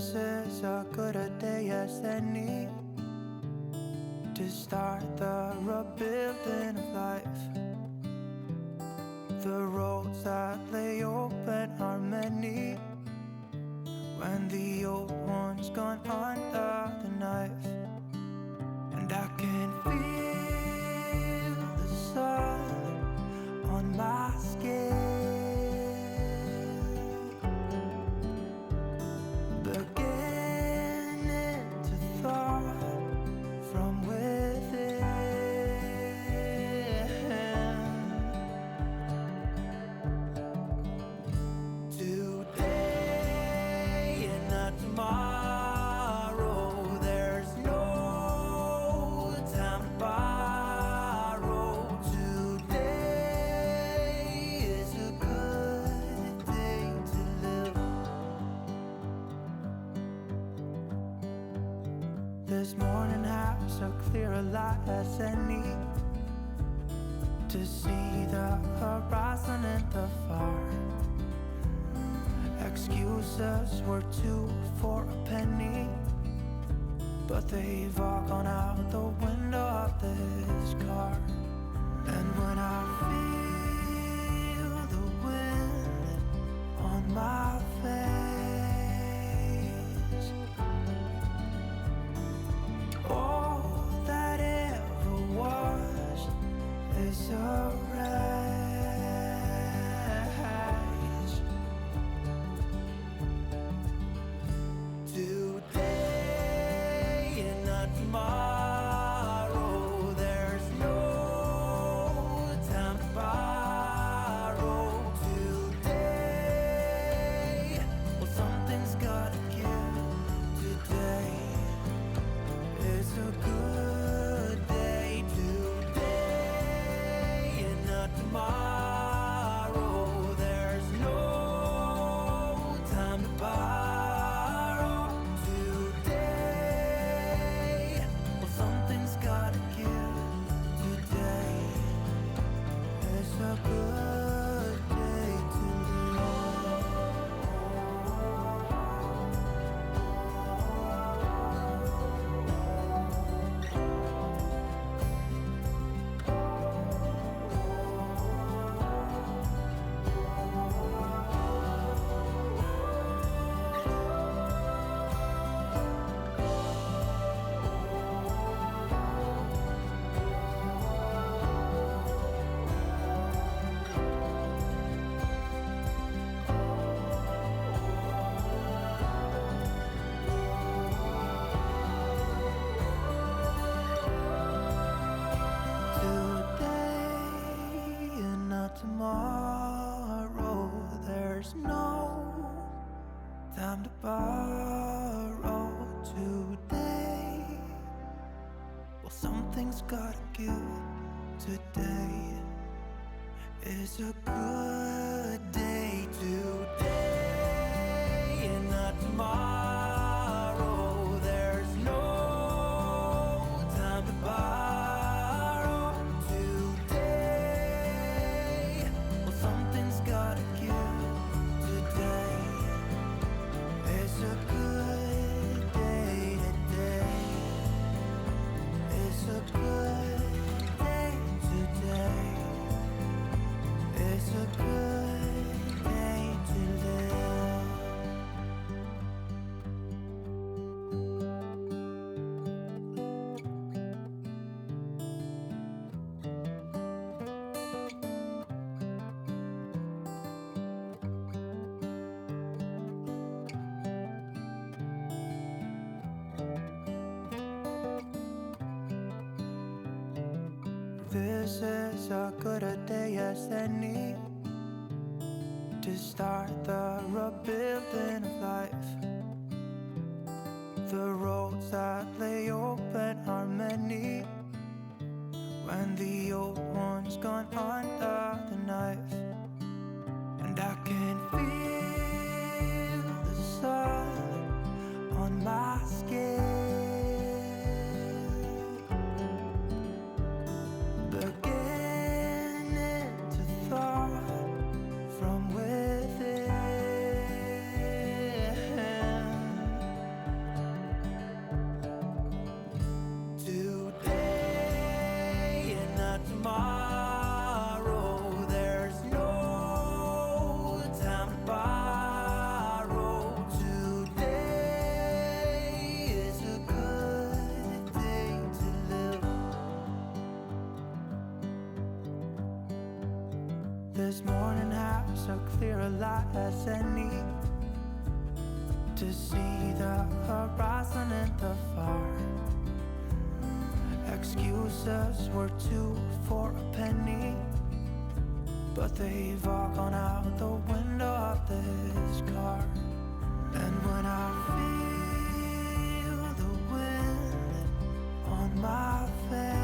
This is as good a day as any to start the rebuilding of life. The roads that lay open are many when the old one's gone under the knife. And I can feel the sun on my skin, beginning to thaw from within. Today and not tomorrow, there's no time to borrow. Today is a good day to live. This morning has a clearer light as any to see the horizon and the far. Excuses were two for a penny, but they've all gone out the window of this car. And when I feel the wind on my face, all that ever was is a wreck. Today and not tomorrow, there's no time to borrow. Today, well, something's gotta give. Today is a good day. Today and not tomorrow, there's no time to borrow. A good day to tomorrow, there's no time to borrow. Today, well, something's gotta give. Today is a good day. Today and not tomorrow, there's no time to borrow. Gotta give. Today is a good day. Today is a good day. Today is a good day to live. This is as good a day as any to start the rebuilding of life. The roads that lay open are many when the old one's gone under the knife. And I can feel the sun on my skin, beginning to thaw from within. This morning has a clearer light as any, to see the horizon in the far. Excuses were two for a penny, but they've all gone out the window of this car. And when I feel the wind on my face,